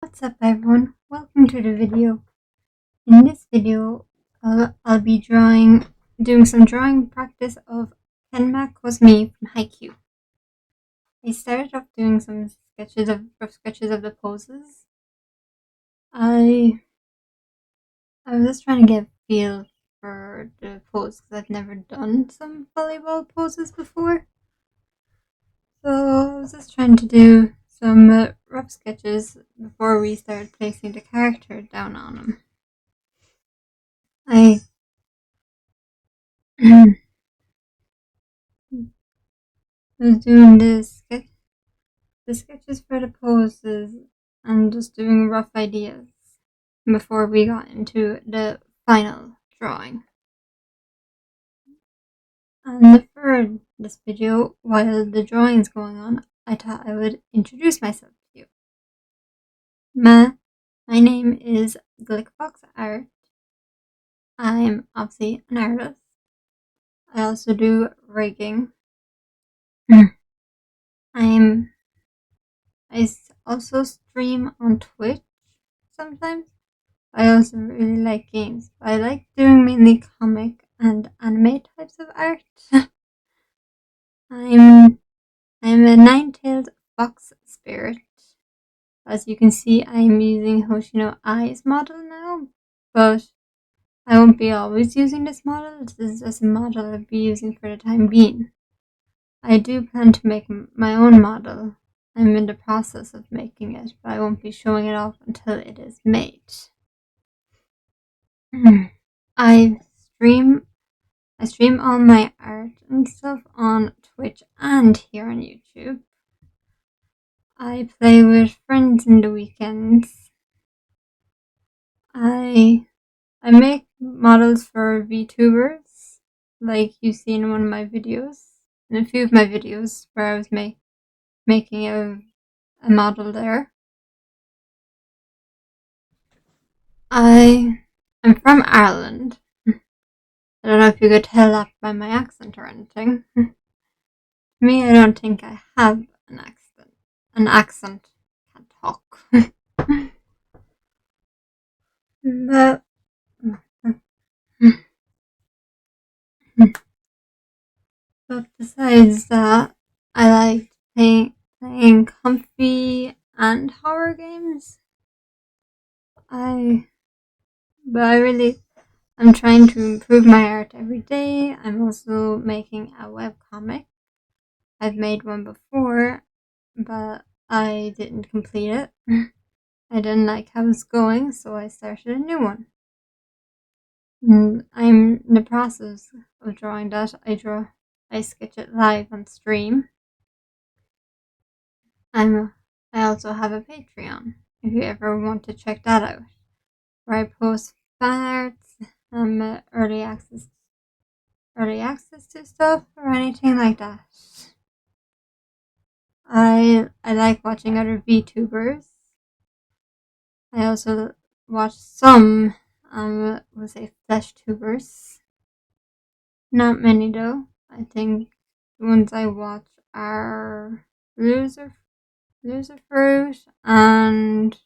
What's up everyone, welcome to the video. In this video, I'll be doing some drawing practice of kenma from Haikyuu. I started off doing some rough sketches of the poses. I was just trying to get a feel for the pose because I've never done some volleyball poses before. So I was just trying to do some rough sketches before we started placing the character down on them. I was doing the sketches for the poses and just doing rough ideas before we got into the final drawing. And for this video, while the drawing is going on, I thought I would introduce myself to you. My name is Glickbox Art. I'm obviously an artist. I also do rigging. I also stream on Twitch sometimes. I also really like games. I like doing mainly comic and anime types of art. I'm a nine-tailed fox spirit. As you can see, I'm using Hoshino Ai's model now, but I won't be always using this model. This is just a model I'll be using for the time being. I do plan to make my own model. I'm in the process of making it, but I won't be showing it off until it is made. I stream all my art and stuff on Twitch and here on YouTube. I play with friends in the weekends. I make models for VTubers, like you see in one of my videos, in a few of my videos where I was making a model there. I'm from Ireland. I don't know if you could tell that by my accent or anything. Me, I don't think I have an accent. Can't talk. But besides that, I like playing comfy and horror games. I'm trying to improve my art every day. I'm also making a webcomic. I've made one before, but I didn't complete it. I didn't like how it was going, so I started a new one. And I'm in the process of drawing that. I sketch it live on stream. I also have a Patreon if you ever want to check that out, where I post fan arts, early access to stuff or anything like that. I like watching other VTubers. I also watch some we'll say flesh tubers. Not many though. I think the ones I watch are Loser Fruit and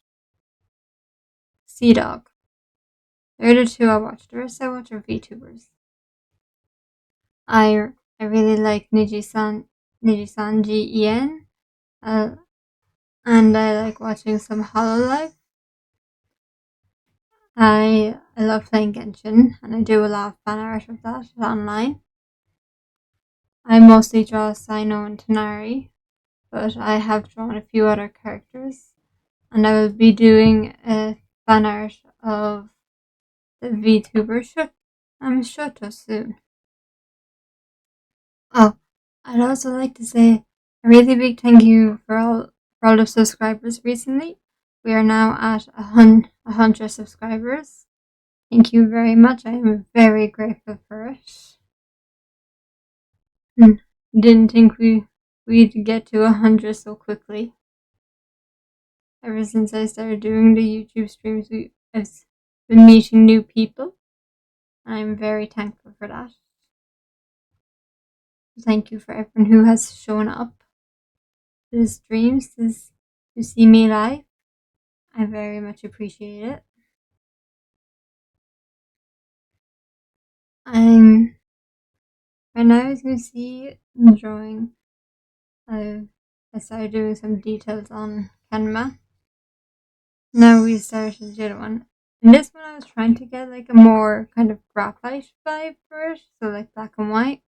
Sea Dog. They're the two I watch. The rest I watch are VTubers. I really like Niji-san Gen, and I like watching some Hololive. I love playing Genshin, and I do a lot of fan art of that online. I mostly draw Sino and Tanari, but I have drawn a few other characters, and I will be doing a fan art of the VTuber Shoto soon. Oh, I'd also like to say a really big thank you for all the subscribers recently. We are now at 100 subscribers. Thank you very much. I am very grateful for it. Didn't think we'd get to 100 so quickly. Ever since I started doing the YouTube streams, I've been meeting new people. I'm very thankful for that. Thank you for everyone who has shown up to the streams to see me live. I very much appreciate it. I'm right now, as you can see in the drawing, I started doing some details on kenma. Now we started the other one. In this one I was trying to get like a more kind of graphite vibe for it, so like black and white.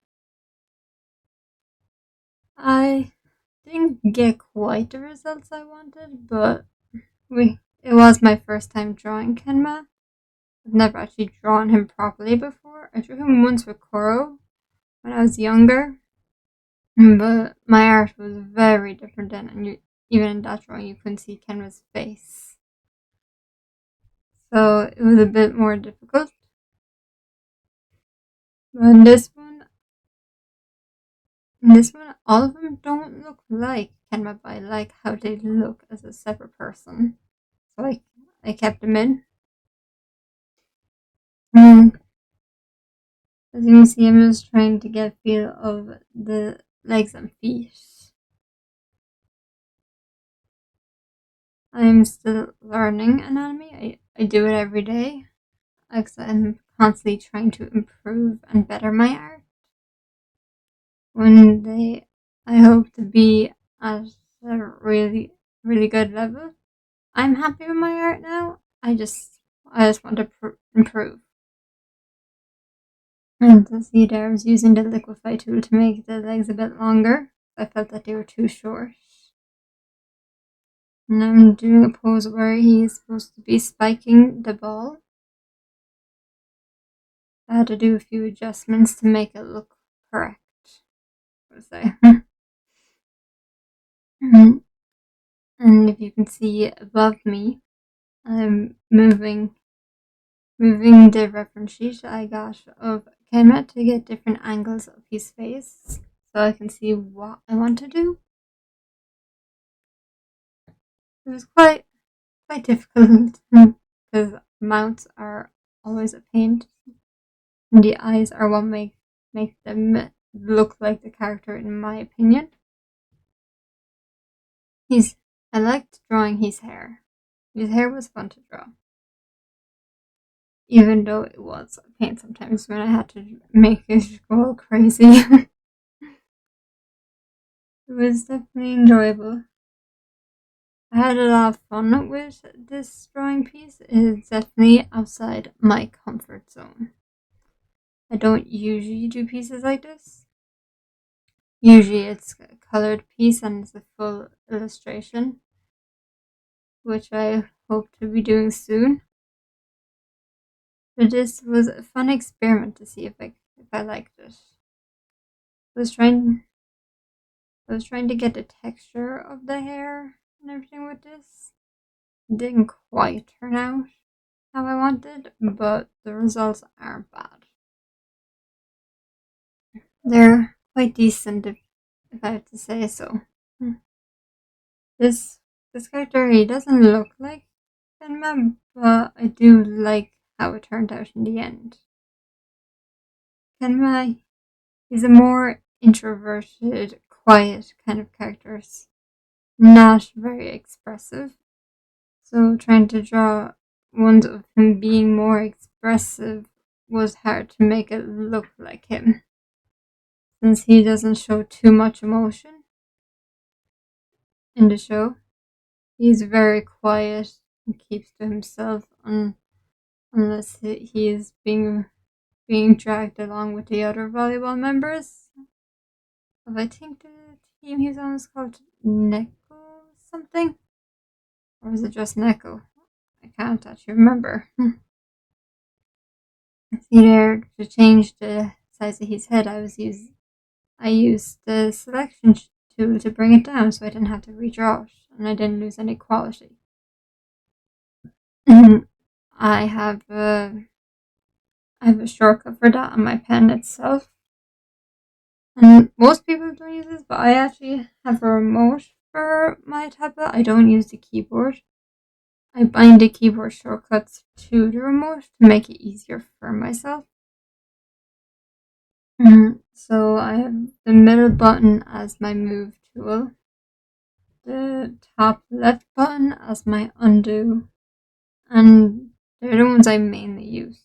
I didn't get quite the results I wanted, but it was my first time drawing kenma. I've never actually drawn him properly before. I drew him once with Koro when I was younger, but my art was very different then, and even in that drawing you couldn't see Kenma's face. So it was a bit more difficult. But in this one, all of them don't look like Kenma, but I like how they look as a separate person. So I kept them in. And as you can see, I'm just trying to get a feel of the legs and feet. I'm still learning anatomy. I do it every day because I'm constantly trying to improve and better my art. One day, I hope to be at a really, really good level. I'm happy with my art now. I just want to improve. And to see there, I was using the liquify tool to make the legs a bit longer. I felt that they were too short. And I'm doing a pose where he's supposed to be spiking the ball. I had to do a few adjustments to make it look correct. I'll say. And if you can see above me, I'm moving the reference sheet I got of kenma to get different angles of his face so I can see what I want to do. It was quite difficult because mouths are always a pain, and the eyes are what make them look like the character, in my opinion. I liked drawing his hair. His hair was fun to draw, even though it was a pain sometimes when I had to make it go crazy. It was definitely enjoyable. I had a lot of fun with this drawing piece. It's definitely outside my comfort zone. I don't usually do pieces like this. Usually it's a colored piece and it's a full illustration, which I hope to be doing soon. But this was a fun experiment to see if I liked it. I was trying to get the texture of the hair and everything with this. It didn't quite turn out how I wanted, but the results aren't bad. They're quite decent, if I have to say so. This character, he doesn't look like kenma, but I do like how it turned out in the end. Kenma, he's a more introverted, quiet kind of character, not very expressive. So trying to draw one of him being more expressive was hard to make it look like him, since he doesn't show too much emotion in the show. He's very quiet and keeps to himself unless he is being dragged along with the other volleyball members. I think the team he's on is called Neko something, or is it just Neko? I can't actually remember. See there, to change the size of his head, I used the selection tool to bring it down so I didn't have to redraw it and I didn't lose any quality. I have a shortcut for that on my pen itself. And most people don't use this, but I actually have a remote for my tablet. I don't use the keyboard. I bind the keyboard shortcuts to the remote to make it easier for myself. So I have the middle button as my move tool. the top left button as my undo, and they're the ones I mainly use.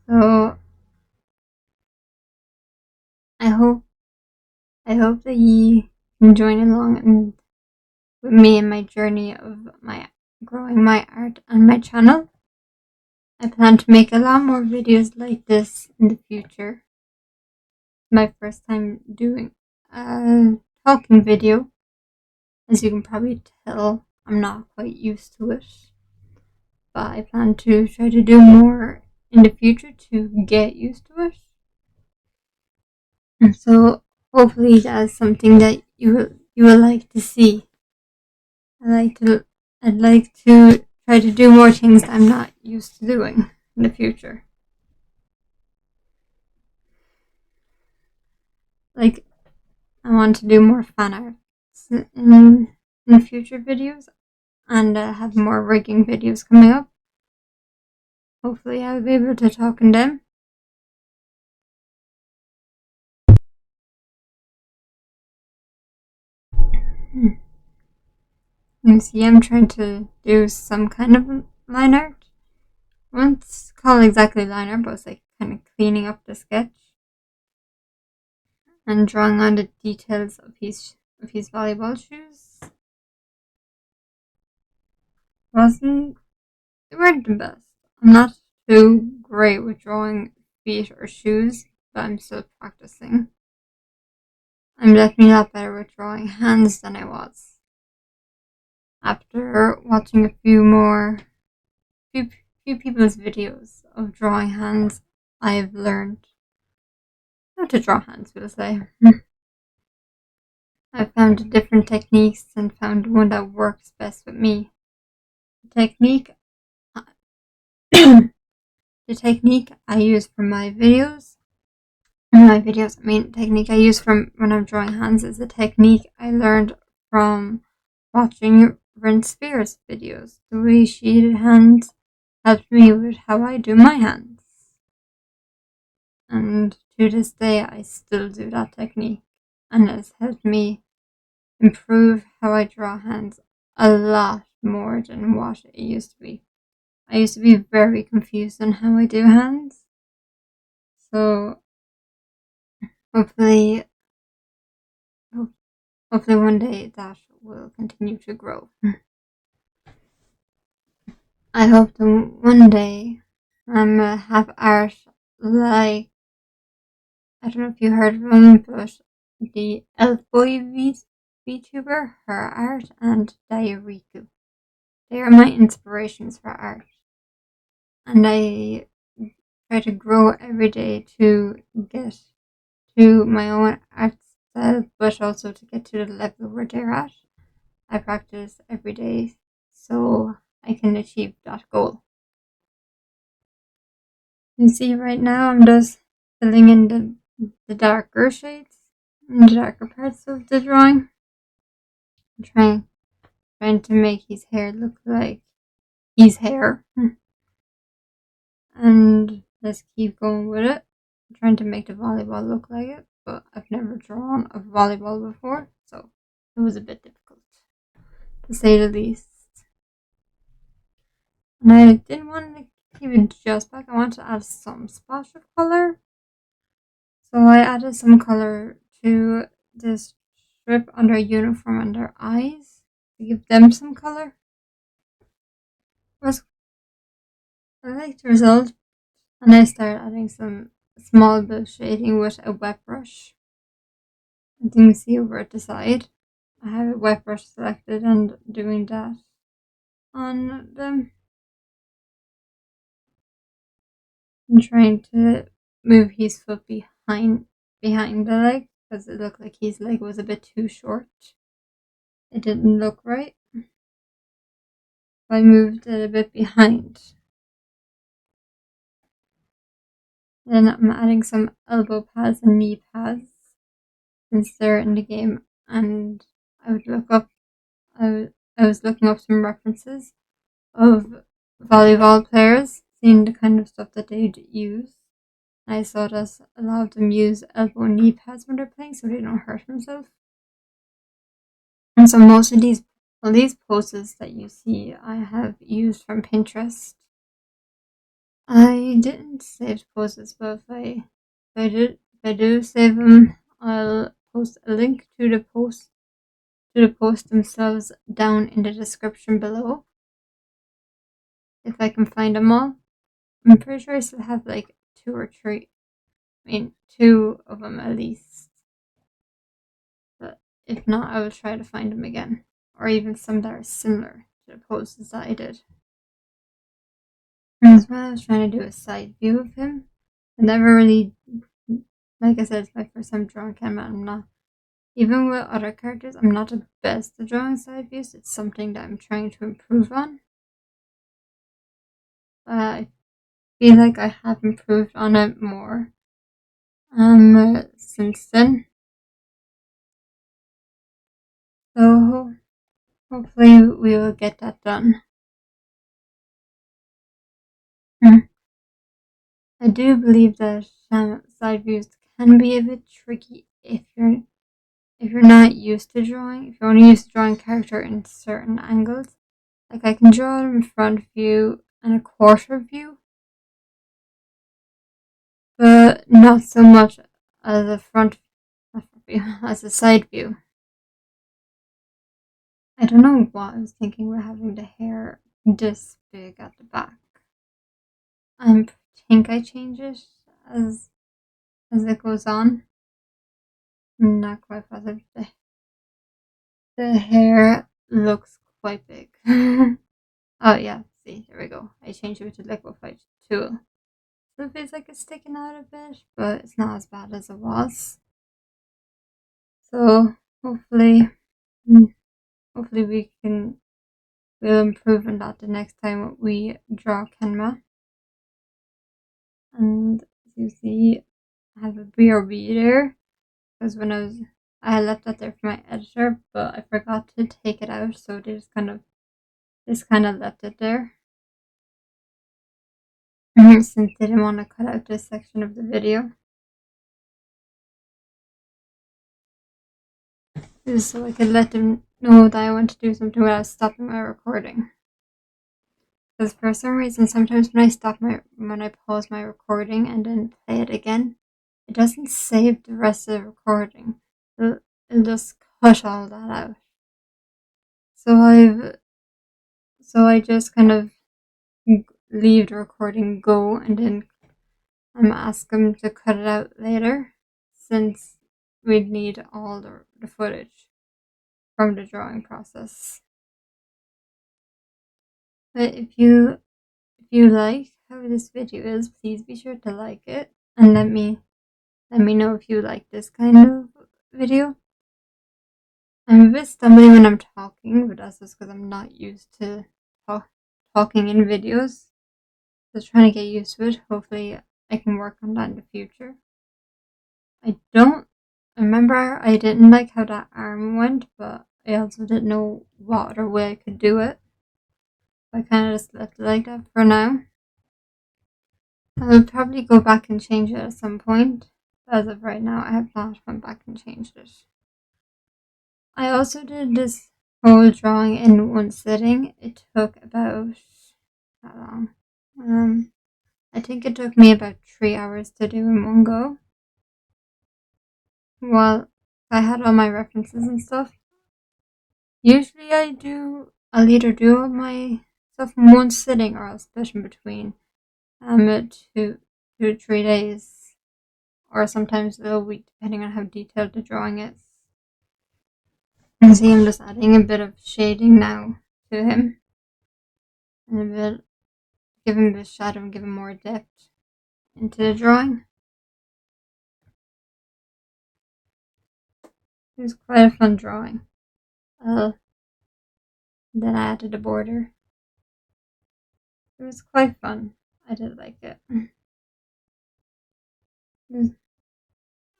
So I hope that you can join along and with me in my journey of my growing my art and my channel. I plan to make a lot more videos like this in the future. My first time doing a talking video. As you can probably tell, I'm not quite used to it. But I plan to try to do more in the future to get used to it. And so hopefully that's something that you will like to see. I'd like to try to do more things that I'm not used to doing in the future. Like I want to do more fan arts in future videos, and have more rigging videos coming up. Hopefully I'll be able to talk in them. You see, I'm trying to do some kind of line art. I won't call it exactly line art, but it's like kind of cleaning up the sketch and drawing on the details of his volleyball shoes. They weren't the best. I'm not too great with drawing feet or shoes, but I'm still practicing. I'm definitely a lot better with drawing hands than I was. After watching a few people's videos of drawing hands, I've learned how to draw hands, we'll say. I've found different techniques and found one that works best with me. The technique I use for my videos, technique I use from when I'm drawing hands is a technique I learned from watching Rin Spears videos. The way she did hands helped me with how I do my hands. And to this day, I still do that technique, and it's helped me improve how I draw hands a lot more than what it used to be. I used to be very confused on how I do hands, so hopefully one day that will continue to grow. I hope that one day I'm gonna have art like, I don't know if you heard of him, but the Elf Boy VTuber, her art, and Diariku. They are my inspirations for art. And I try to grow every day to get to my own art style, but also to get to the level where they're at. I practice every day so I can achieve that goal. You see, right now I'm just filling in the darker shades and the darker parts of the drawing. I'm trying to make his hair look like his hair. And let's keep going with it. I'm trying to make the volleyball look like it, but I've never drawn a volleyball before, so it was a bit difficult, to say the least. And I didn't want to keep it just black, I wanted to add some splash of color. So I added some color to this strip under uniform under eyes to give them some color. I liked the result, and I started adding some small bit of shading with a wet brush. As you can see over at the side, I have a wet brush selected and doing that on them. I'm trying to move his foot behind the leg because it looked like his leg was a bit too short. It didn't look right. I moved it a bit behind. Then I'm adding some elbow pads and knee pads since they're in the game, and I was looking up some references of volleyball players, seeing the kind of stuff that they'd use. I saw that a lot of them use elbow and knee pads when they're playing so they don't hurt themselves. And so most of these poses that you see I have used from Pinterest. I didn't save poses, but if I do save them, I'll post a link to the post themselves down in the description below. If I can find them all. I'm pretty sure I still have like 2 or 3. I mean, 2 of them at least. But if not, I will try to find them again. Or even some that are similar to the poses that I did. That's why I was trying to do a side view of him. I never really, like I said, it's my first time drawing kenma. I'm not, even with other characters, I'm not the best at drawing side views. It's something that I'm trying to improve on. I feel like I have improved on it more since then. So hopefully we will get that done. I do believe that side views can be a bit tricky if you're not used to drawing. If you're only used to drawing character in certain angles, like I can draw them in front view and a quarter view, but not so much as a front view, as a side view. I don't know what I was thinking with having the hair this big at the back. I think I change it as it goes on. I'm not quite positive. The hair looks quite big. Oh yeah, see, there we go. I changed it to liquefied tool. So it feels like it's sticking out a bit, but it's not as bad as it was. So hopefully we'll improve on that the next time we draw kenma. And as you see, I have a BRB there because I left that there for my editor, but I forgot to take it out, so they just kind of left it there. Since they didn't want to cut out this section of the video. So I could let them know that I want to do something without stopping my recording. Because for some reason, sometimes when I pause my recording and then play it again, it doesn't save the rest of the recording. It'll just cut all that out. So I just kind of leave the recording go and then ask them to cut it out later, since we'd need all the footage from the drawing process. But if you like how this video is, please be sure to like it and let me know if you like this kind of video. I'm a bit stumbling when I'm talking, but that's just because I'm not used to talking in videos. Just trying to get used to it. Hopefully I can work on that in the future. I remember I didn't like how that arm went, but I also didn't know what other way I could do it. I kind of just left it like that for now. I'll probably go back and change it at some point. As of right now, I have not went back and changed it. I also did this whole drawing in one sitting. It took about, how long? I think it took me about 3 hours to do in one go. Well, I had all my references and stuff. Usually I'll either do all my stuff in one sitting or I'll split in between 2 to 3 days, or sometimes a week, depending on how detailed the drawing is. And see, I'm just adding a bit of shading now to him, and give him a bit of shadow and give him more depth into the drawing. It was quite a fun drawing. Then I added a border. It was quite fun. I did like it.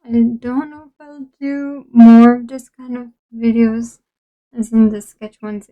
I don't know if I'll do more of this kind of videos as in the sketch ones